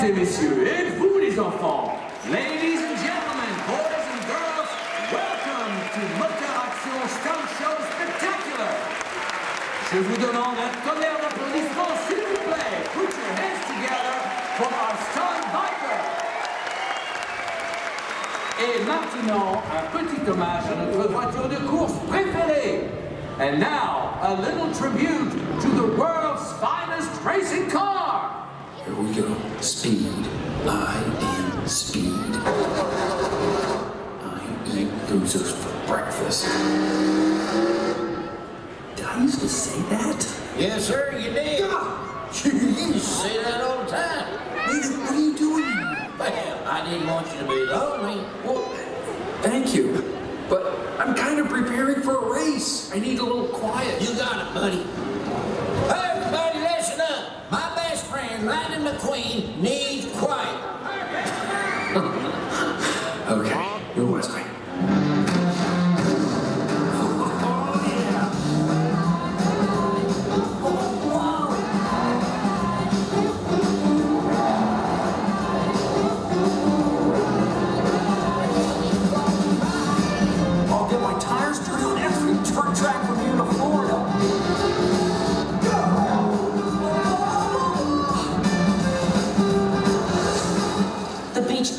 et messieurs, et vous les enfants, ladies and gentlemen, boys and girls, welcome to Moteurs Action Stunt Show Spectacular. Je vous demande un tonnerre d'applaudissements, s'il vous plaît. Put your hands together for our stunt biker. Et maintenant, un petit hommage à notre voiture de course préférée. And now, a little tribute to the world's finest racing car. Here we go. Speed. I am speed. I eat losers for breakfast. Did I used to say that? Yes, sir, you did. You used to say that all the time. Nathan, what are you doing? Well, I didn't want you to be lonely. Well, thank you. But I'm kind of preparing for a race. I need a little quiet. You got it, buddy. Hey, everybody, listen up. My best friend, Lightning McQueen, needs quiet. Okay, where was I?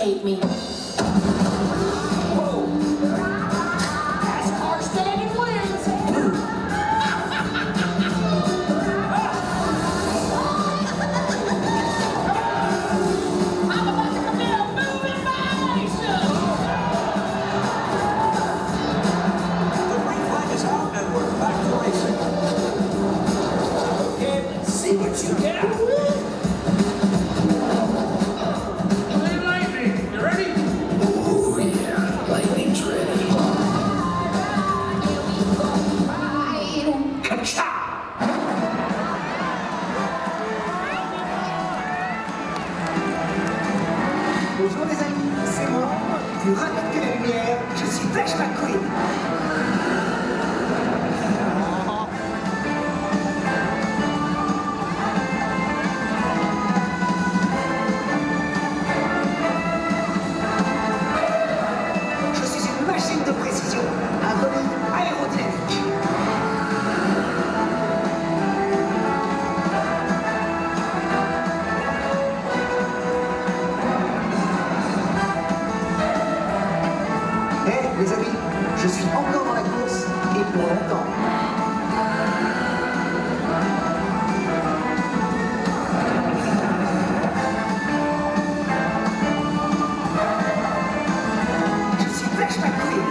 Ate me. Whoa! Fast car standing wins. I'm about to commit a moving violation. The green flag is out and we're back to racing. Okay, let's see what you got. Bonjour les amis, c'est moi, plus rapide que la lumière, je suis Flash McQueen. Je suis une machine de précision, un bolide aérodynamique. Les amis, je suis encore dans la course et pour longtemps. Je suis Flash McQueen.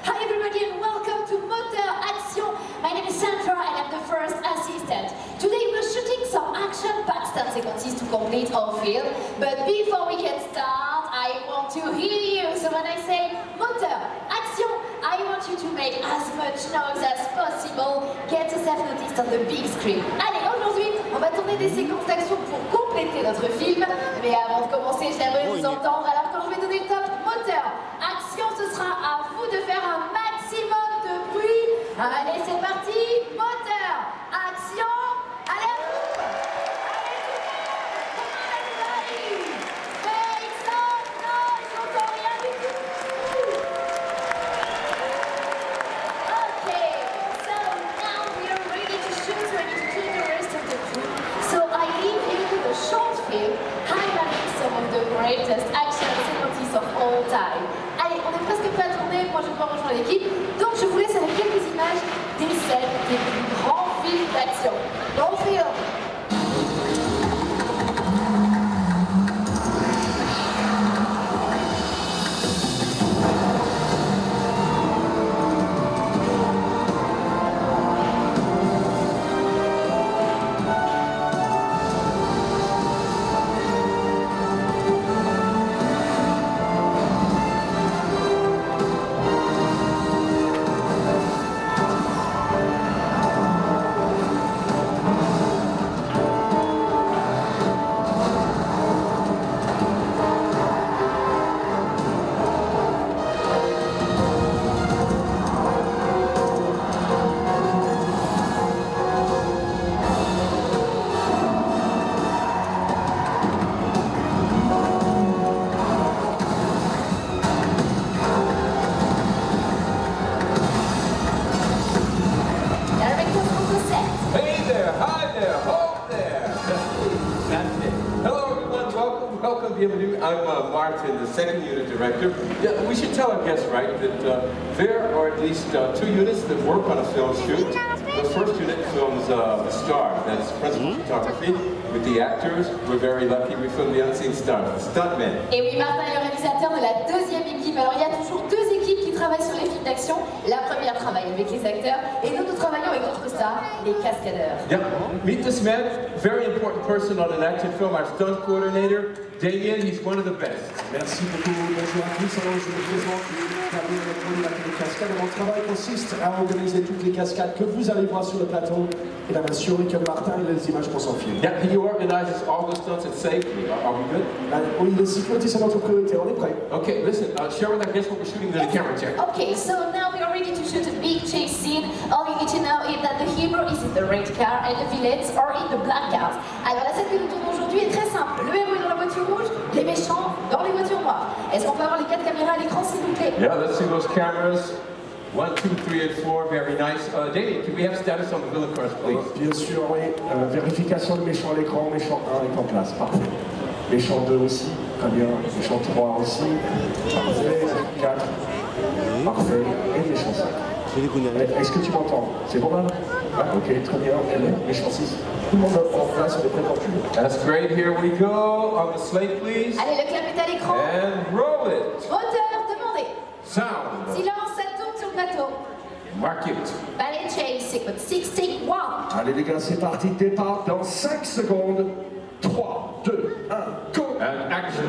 Hi everybody and welcome to Moteurs Action. My name is Sandra and I'm the first assistant. Today we're shooting some action-packed stunt sequences to complete our film. But before we can start, I want to hear you. So when I say Moteurs Action, I want you to make as much noise as possible. Get yourself noticed on the big screen. Allez, aujourd'hui, on va tourner des séquences d'action pour compléter notre film. Mais avant de commencer, j'aimerais vous entendre. Alors quand je vais donner le top Moteurs Action, ce sera à vous de faire un maximum de bruit. Allez, c'est parti. Moteurs Action. Allez, à vous. Allez, tout le monde. Come on, everybody. Make some noise. J'entends rien du tout. Okay, so now we are ready to shoot, ready to kill the rest of the crew. So I leave you with a short film highlighting some of the greatest action sequences of all time. Allez, on est presque prêt à tourner, moi je dois rejoindre l'équipe. Donc je vous laisse avec quelques images des scènes des plus grands films d'action. Bon film. bienvenue. I'm Martin, the second unit director. Yeah, we should tell our guests, right, that there are at least 2 units that work on a film shoot. The first unit films the star, that's principal photography, with the actors. We're very lucky we filmed the unseen stars, the stuntmen. Et oui, Martin est le réalisateur de la deuxième équipe. Alors il y a toujours 2 équipes qui travaillent sur les films d'action. La première travaille avec les acteurs et nous travaillons avec notre star, les cascadeurs. Yeah, meet this man, very important person on an action film, our stunt coordinator, Damien. He's one of the best. Merci beaucoup, bonjour à tous. Alors je me présente, Damien, le coordinateur des cascades. Mon travail consiste à organiser toutes les cascades que vous allez voir sur le plateau et à m'assurer que Martin ait les images pour son film. Yeah, he organizes all the stunts and safely. Are we good? Oui, la sécurité c'est notre priorité, on est prêt. Okay, listen, share with our guests what we're shooting in the camera check. Okay, so now we are ready to shoot a big chase scene. All you need to know is that the hero is in the red car and the villains are in the black cars. Alors la scène que nous tournons aujourd'hui est très simple. Le héros est dans la voiture rouge, les méchants dans les voitures noires. Est-ce qu'on peut avoir les 4 caméras à l'écran s'il vous plaît? Yeah, let's see those cameras. 1, 2, 3, and 4. Very nice. Damien, can we have status on the villain cars, please? Bien sûr, oui. Vérification de méchant à l'écran, méchant 1 est en place, parfait. Méchant 2 aussi, très bien. Méchant 3 aussi, parfait. 4, parfait. Et méchant 5. Est-ce que tu m'entends? C'est bon là? Ok, très bien. Méchant 6. Tout le monde en place, on est prêt pour tuer. That's great. Here we go. On the slate, please. Allez, le clap est à l'écran. And roll it. Moteur, demandez. Sound. Silence, ça tourne sur le plateau. Mark it. Ballet chase, sequence 6, take 1. Allez les gars, c'est parti. Départ dans 5 secondes. 3, 2, 1, go! And action.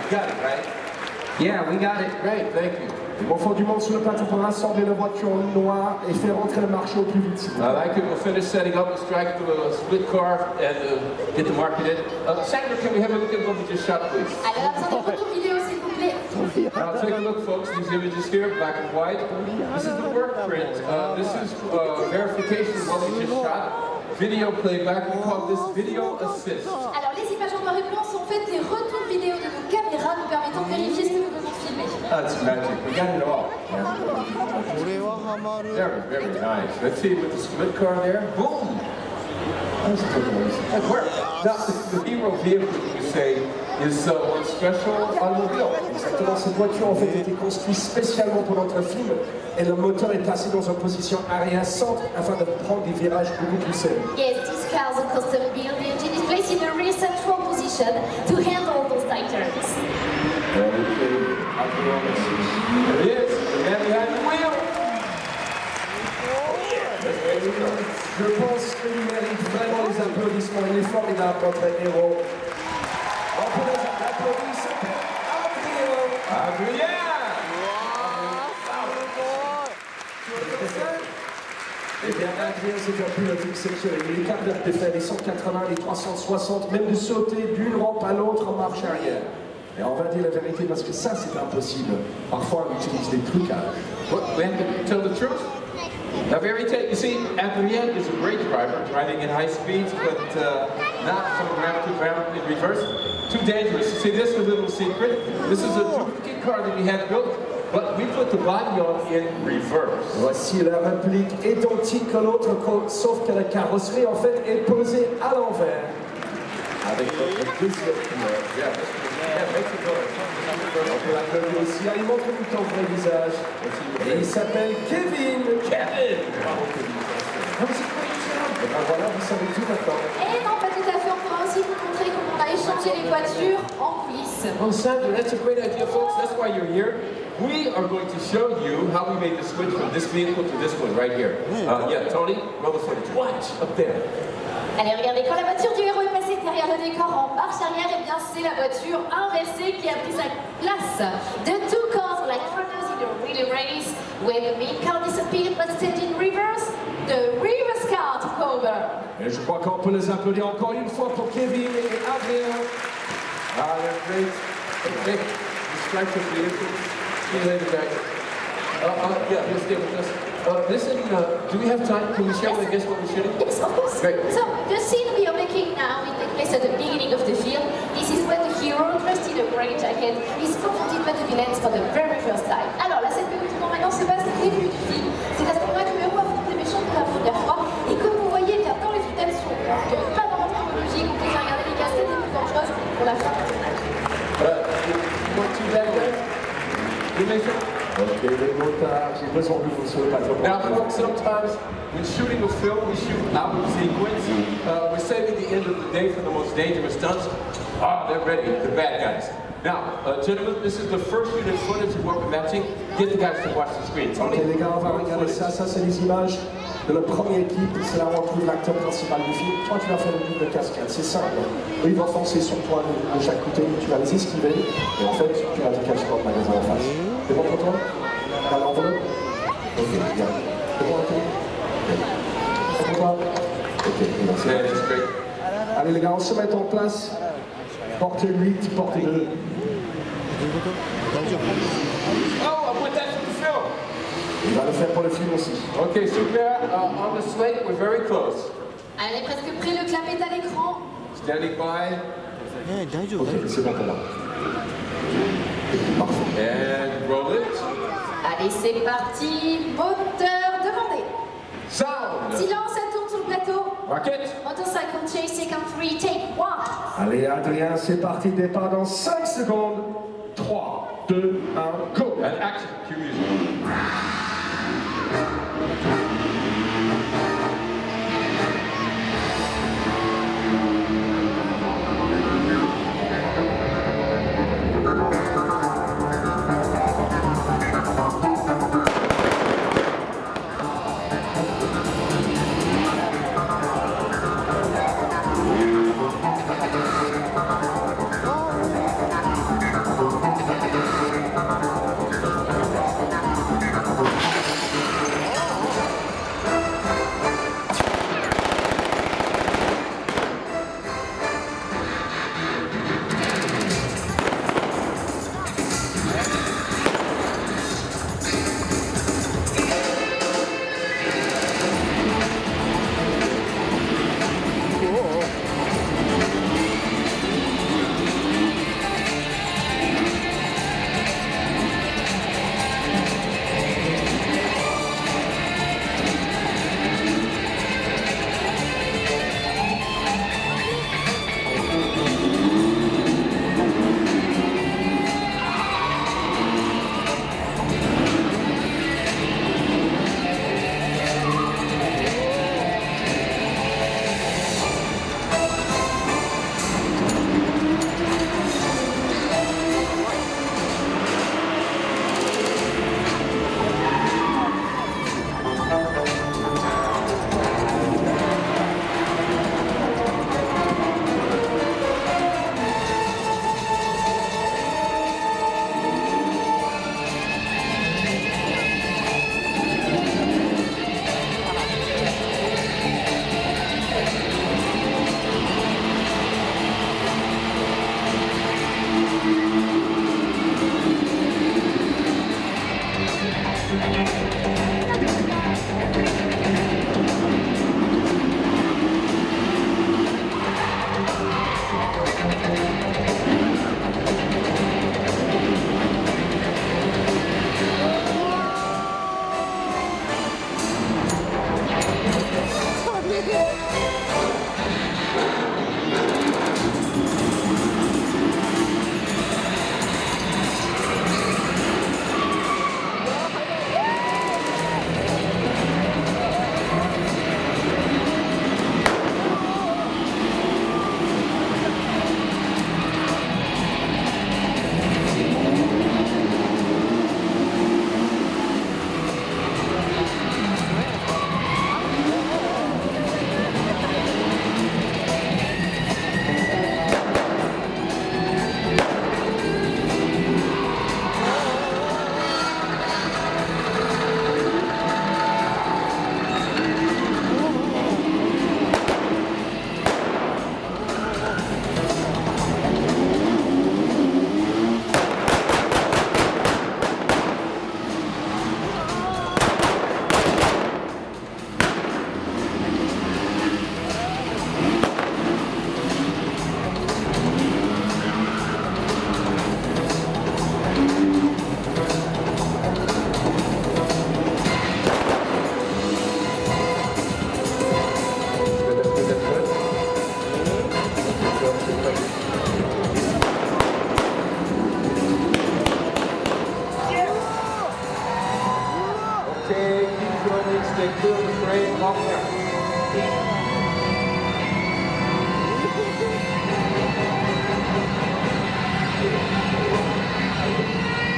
got it, right? Yeah, we got it. Great, thank you. Il faut du monde sur le plateau pour rassembler la voiture noire et faire rentrer le marché au plus vite. I like it. We'll finish setting up. Let's drag the split car and get the market in. Sandra, can we have a look at what we just shot, please? Alors, on a besoin des photos vidéo, s'il vous plaît. Now take a look, folks. These images here, black and white. This is the work print. This is verification of what we just shot. Video playback. We call this video assist. Alors les images en noir et blanc sont faites des retours vidéo de nos caméras nous permettant de vérifier ce que nous venons de filmer. That's magic. We got it all. これはハマる。 Very, very nice. Let's see with the split car there. Boom. That worked. Now, the hero vehicle, you say, is one special automobile. Exactement, cette voiture en fait a été construite spécialement pour notre film et le moteur est placé dans une position arrière-centre afin de prendre des virages beaucoup plus serrés. Yes, this car is a custom build. The engine is placed in a rear central position to handle those tight turns. There he is, the man behind the wheel. Je pense qu'il mérite vraiment les applaudissements. Il est formidable, notre héros. On peut l'applaudir, c'est Adrien! Eh bien, Adrien, c'est un pilote exceptionnel. Il est capable de faire les 180, les 360, même de sauter d'une rampe à l'autre en marche arrière. Et on va dire la vérité parce que ça, c'est impossible. Parfois, on utilise des trucages. What, we have to tell the truth? Now, you see, Adrien is a great driver, driving at high speeds, but not from ground to ground in reverse. Too dangerous. See, this is a little secret. This is a duplicate car that we had built, but we put the body on in reverse. Voici la réplique identique à l'autre, sauf que la carrosserie, en fait, est posée à l'envers. Avec notre deuxième pilote. On peut l'applaudir aussi. Il montre-nous ton vrai visage. Et il s'appelle Kevin. Kevin! Bravo, Kevin. Et ben voilà, vous savez tout maintenant. Et non, pas tout à fait. On pourra aussi vous montrer comment on a échangé les voitures en coulisses. Well, Sandra, that's a great idea, folks. That's why you're here. We are going to show you how we made the switch from this vehicle to this one right here. Yeah, Tony, roll the footage. Watch up there. Allez, regardez, quand la voiture du héros est passée derrière le décor en marche arrière, eh bien c'est la voiture inversée qui a pris sa place. The two cars like runners in a relay race, where the main car disappeared but stayed in reverse, the reverse car took over. Et je crois qu'on peut les applaudir encore une fois pour Kevin et Adrien. Ah, that's great. Okay, strike the vehicle. See you later, guys. Yeah, you'll stay with us. Listen, do we have time? Can we share with the guests what we're shooting? Yes, of course. Great. So, the scene we are making now will take place at the beginning of the film. This is when the hero, dressed in a grey jacket, is confronted by the villains for the very first time. Alors, la scène que nous tournons maintenant se passe au début du film. C'est à ce moment-là que le héros affronte les méchants pour la première fois. Et comme vous voyez, bien dans les films d'action, on ne tourne pas dans l'ordre chronologique, on préfère regarder les cascades les plus dangereuses pour la fin du tournage. Want to that, guys? You make it? Ok, les motards, j'ai besoin de vous sur le plateau. Now, folks, sometimes when shooting a film, we shoot out of sequence. We're saving the end of the day for the most dangerous stunts. Ah, they're ready, the bad guys. Now, gentlemen, this is the first unit footage of what we're matching. Get the guys to watch the screen. Ok, les gars, on va regarder ça. Ça, c'est les images de la première équipe. C'est là où on trouve l'acteur principal du film. Toi, tu vas faire une double cascade. C'est simple. Eux, ils vont foncer sur toi de chaque côté. Tu vas les esquiver. Et en fait, tu vas te cacher dans le magasin en face. C'est bon pour toi? T'as l'enveloppe? Ok, bien. C'est bon, ok? C'est bon pour toi? Ok, merci. Yeah, that's great. Allez, les gars, on se met en place. Portée 8, portée 2. Oh, I want that for the film. Il va le faire pour le film aussi. Okay, super. On the slate, we're very close. Allez, on est presque prêt, le clap est à l'écran. Standing by. 大丈夫 Ok, c'est bon pour moi. Parfait. And roll it. Allez, c'est parti. Moteur demandé. Sound. Silence, ça tourne sur le plateau. Rocket. Motorcycle chase, second 3, take 1. Allez, Adrien, c'est parti. Départ dans 5 secondes. 3, 2, 1, go. And action. Cue music.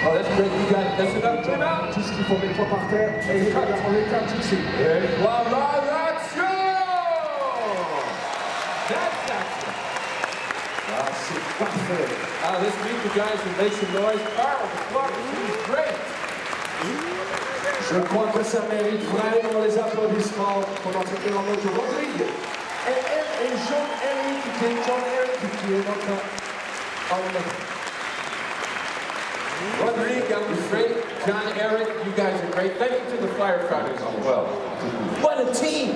Oh, that's great. You got that's enough. Turn out. Tout ce qu'il faut mettre par terre, et on écarte tout de suite. Moteurs Action! That's action. Ah, c'est parfait. Let's meet the guys who make some noise. Carl, the floor is great. Je crois que ça mérite vraiment les applaudissements pour notre héros Rodrigue. Et Jean-Éric, qui est notre homme. Rodrigue, that was great. John, Eric, you guys are great. Thank you to the firefighters as well. What a team!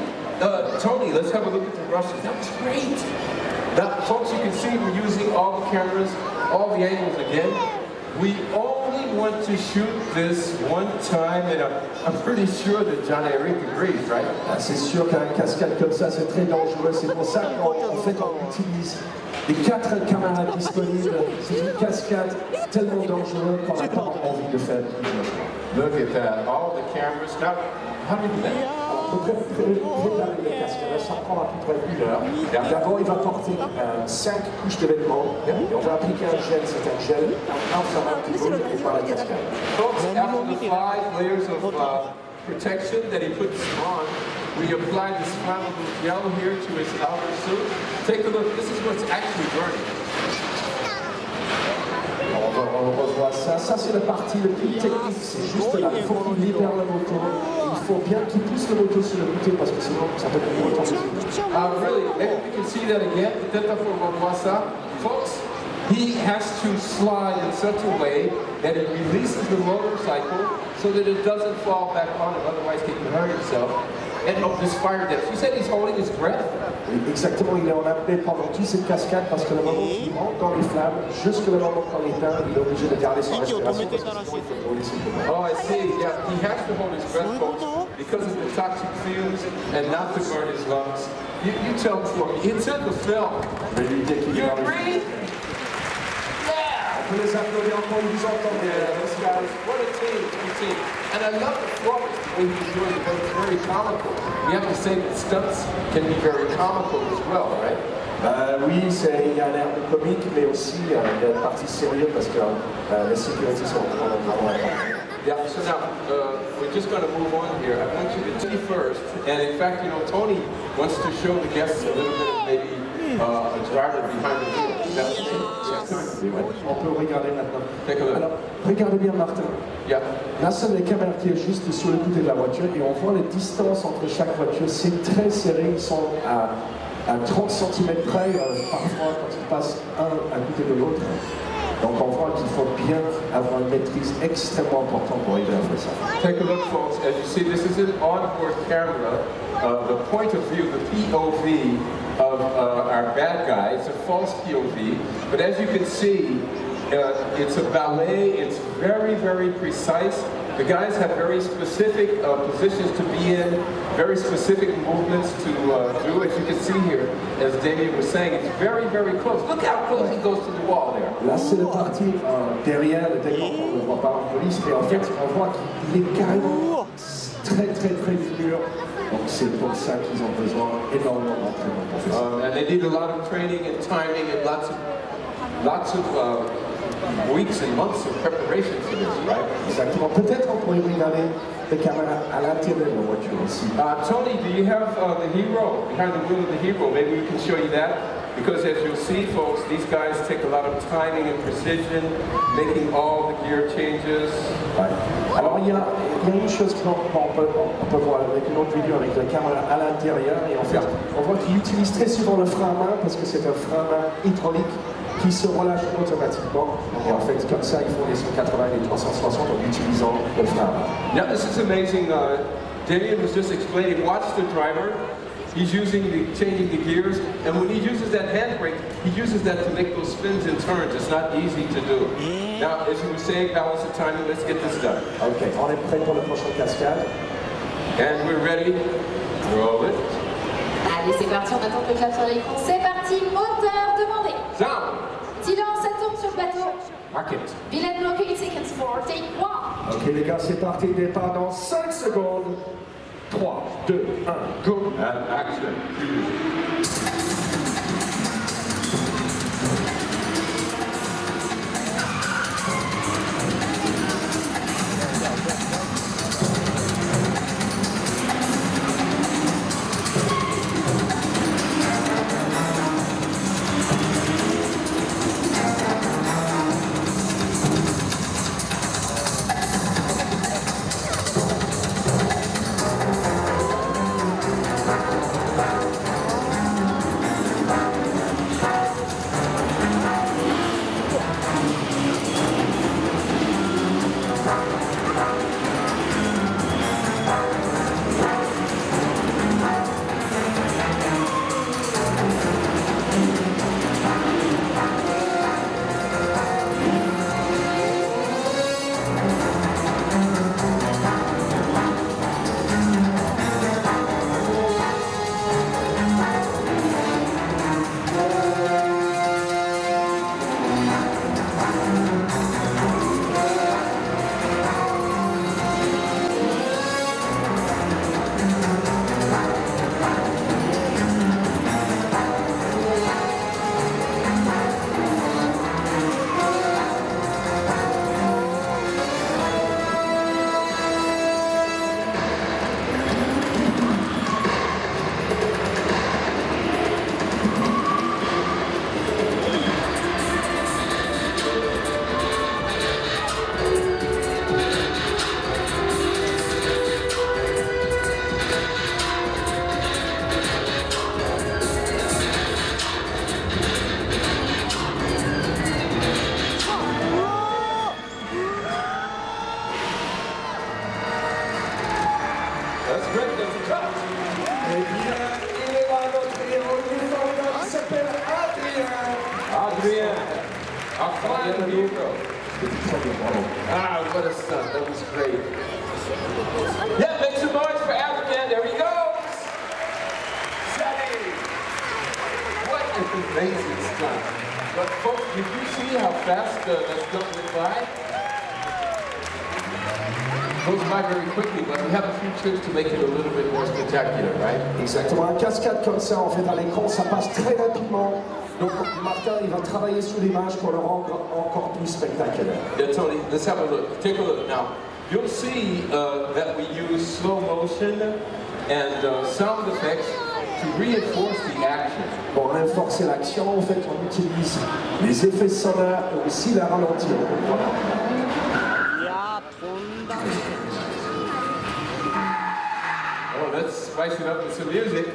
Tony, let's have a look at the rushes. That was great. Now, folks, you can see we're using all the cameras, all the angles again. We only want to shoot this one time, and I'm pretty sure that John Eric agrees, right? Ah, c'est sûr qu'un cascade comme ça, c'est très dangereux. C'est pour ça qu'en fait, on utilise les 4 caméras disponibles. C'est une cascade tellement dangereuse qu'on n'a pas envie de faire. Look at that, all the cameras. Now, how do you do that? Pour préparer les cascades, ça prend à peu près 1 heure. D'abord, il va porter 5 couches de vêtements. Et on va appliquer un gel, c'est un gel inflammable qui va préparer la cascade. Folks, after the 5 layers of protection that he puts on, we apply this flammable gel here to his outer suit. Take a look, this is what's actually burning. On revoit ça. Ça, c'est la partie la plus technique. C'est juste là. Il faut qu'il libère le moteur. Il faut bien qu'il pousse le moteur sur le côté parce que sinon, ça peut être trop tard. Really, maybe we can see that again. Peut-être qu'on voit ça. Folks, he has to slide in such a way that it releases the motorcycle so that it doesn't fall back on him, otherwise he can hurt himself. And this fire depth. You said he's holding his breath? Exactement, il est en apnée pendant toute cette cascade parce que le moment qu'il rentre dans les flammes, jusque le moment qu'on éteint, il est obligé de garder son respiration parce que sinon il faut brûler ses poumons. Oh, I see. Yeah, he has to hold his breath, folks, because of the toxic fumes and not to burn his lungs. You tell him for me. It's in the film. You agree? On peut les applaudir encore, ils vous entendent. Those guys, what a team, what a team. And I love the performance, the way he's doing it, it's very comical. You have to say that stunts can be very comical as well, right? Oui, il y a un air de comique, mais aussi il y a une partie sérieuse parce que les sécurités sont vraiment importantes. Yeah, so now, we're just going to move on here. I want you to see first, and in fact, you know, Tony wants to show the guests a little bit of maybe a driver behind the wheel. On peut regarder maintenant. Take a look. Alors, regardez bien Martin. Yeah. Là, c'est la caméra qui est juste sur le côté de la voiture et on voit les distances entre chaque voiture. C'est très serré, ils sont à 30 cm près, parfois quand ils passent un à côté de l'autre. Donc on voit qu'il faut bien avoir une maîtrise extrêmement importante pour arriver à faire ça. Take a look, folks. As you see, this is an onboard camera. The point of view, the POV of our bad guy. It's a false POV. But as you can see, it's a ballet. It's very, very precise. The guys have very specific positions to be in, very specific movements to do. As you can see here, as Damien was saying, it's very, very close. Look how close he goes to the wall there. Là, c'est la partie derrière le décor qu'on ne voit pas en police, mais en fait, on voit qu'il est carrément très, très, très dur. Donc c'est pour ça qu'ils ont besoin énormément d'entraînement pour faire ça. And they need a lot of training and timing and lots of weeks and months of preparation for this, right? Exactement. Peut-être on pourrait regarder les caméras à l'intérieur de la voiture aussi. Tony, do you have the hero, behind the wheel of the hero? Maybe we can show you that. Because as you'll see, folks, these guys take a lot of timing and precision, making all the gear changes. Ouais. Alors il y a une chose qu'on peut voir avec une autre vidéo avec la caméra à l'intérieur et en fait on voit qu'il utilise très souvent le frein à main parce que c'est un frein à main hydraulique qui se relâche automatiquement et en fait comme ça ils font les 180 et les 360 en utilisant le frein à main. Now this is amazing. Damien was just explaining, watch the driver. He's changing the gears, and when he uses that handbrake, he uses that to make those spins and turns. It's not easy to do. Now, as you were saying, balance the timing. Let's get this done. Ok, on est prêt pour la prochaine cascade. And we're ready. Roll it. Allez, c'est parti, on attend le clap sur l'écran. C'est parti, moteur demandé. Sound. Silence, ça tourne sur le plateau. Mark it. Billet bloqué, seconds for take 1. Ok les gars, c'est parti, départ dans 5 secondes. 3, 2, 1, go! And action. Ah, what a stunt. That was great. Yeah, make some noise for Adrian. There he goes. Steady. What an amazing stunt. But folks, did you see how fast that stunt went by? Goes by very quickly, but we have a few tricks to make it a little bit more spectacular, right? Exactement. Un cascade comme ça, en fait, à l'écran, ça passe très rapidement. Donc Martin, il va travailler sur l'image pour le rendre encore plus spectaculaire. Yeah, Tony, let's have a look. Take a look now. You'll see that we use slow motion and sound effects to reinforce the action. Pour renforcer l'action, en fait, on utilise les effets sonores et aussi la ralentir. Oh, let's spice it up with some music.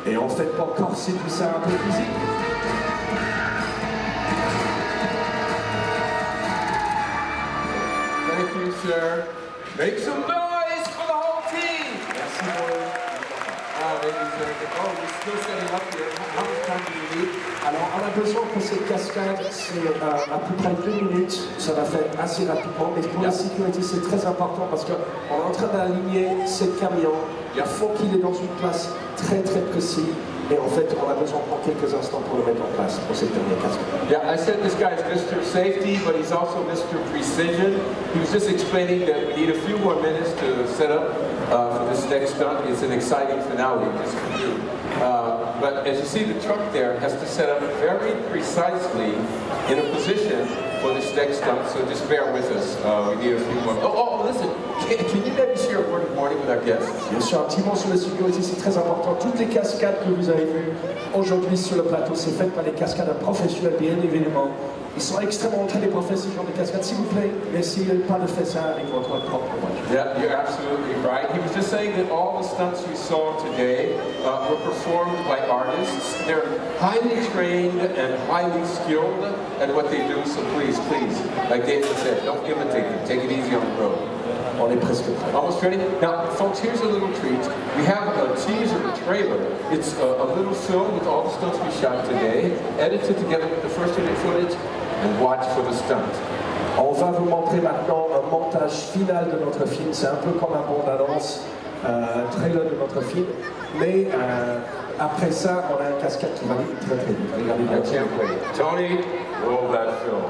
Et en fait, pour corser tout ça un peu physique. Thank you, sir. Make some noise for the whole team. Merci beaucoup. Thank you, sir. Oh, we're still setting up here. How much time do you need? Alors, on a besoin pour cette cascade, c'est à peu près 2 minutes. Ça va faire assez rapidement, mais pour la sécurité, c'est très important parce qu'on est en train d'aligner ce camion. Il faut qu'il est dans une place très précise. Et en fait, on a besoin de prendre quelques instants pour le mettre en place pour cette dernière cascade. Yeah, I said this guy is Mr. Safety, but he's also Mr. Precision. He was just explaining that we need a few more minutes to set up for this next stunt. It's an exciting finale just for you. But as you see, the truck there has to set up very precisely in a position for this next stunt, so just bear with us. We need a few more. Oh, listen, can you maybe share a word of warning with our guests? Bien sûr, un petit mot sur la sécurité, c'est très important. Toutes les cascades que vous avez vues aujourd'hui sur le plateau, c'est fait par des cascadeurs professionnels, bien évidemment. Ils sont extrêmement entraînés pour faire ce genre de cascade. S'il vous plaît, n'essayez pas de faire ça avec votre propre voiture. Yeah, you're absolutely right. He was just saying that all the stunts you saw today were performed by artists. They're highly trained and highly skilled at what they do, so please, like David said, don't imitate them. Take it easy on the road. On est presque prêt. Almost ready? Now, folks, here's a little treat. We have a teaser trailer. It's a little film with all the stunts we shot today, edited together with the first unit footage, and watch for the stunt. On va vous montrer maintenant un montage final de notre film. C'est un peu comme un bande-annonce, un trailer de notre film. Mais après ça, on a un cascade qui va vite très vite. Regardez bien. I can't wait. Tony, roll that film.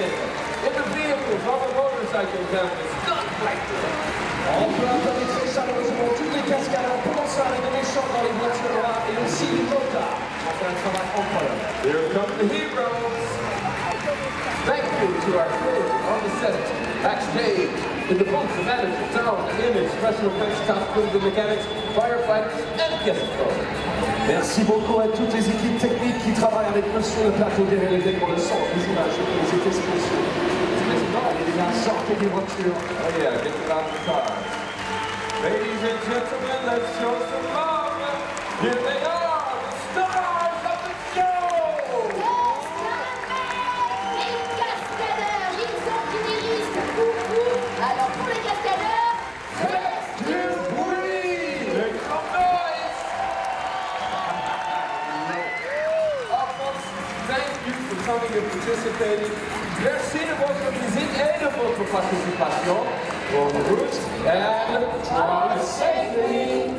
in the vehicles, on the motorcycles, and it's not like this. On peut applaudir très chaleureusement toutes les cascades en commençant avec les méchants dans les voitures là et aussi les motards. On fait un travail incroyable. Here come the heroes. Thank you to our crew on the set, backstage, in the booth, the manager, sound, image, special effects, costumes, the mechanics, firefighters, and guest stars. Merci beaucoup à toutes les équipes techniques qui travaillent avec nous sur le plateau derrière les écrans de son, les images et les effets spéciaux. Et la sortie des voitures. Oh yeah, get it out of the car. Ladies and gentlemen, let's show some love. Here they are, the stars of the show! Les cascadeurs, ils ont du risque. Coucou. Alors pour les cascadeurs, Faites du bruit! Make some noise! Folks, thank you for coming and participating. Merci de votre visite et de votre participation. Bon route and drive safely!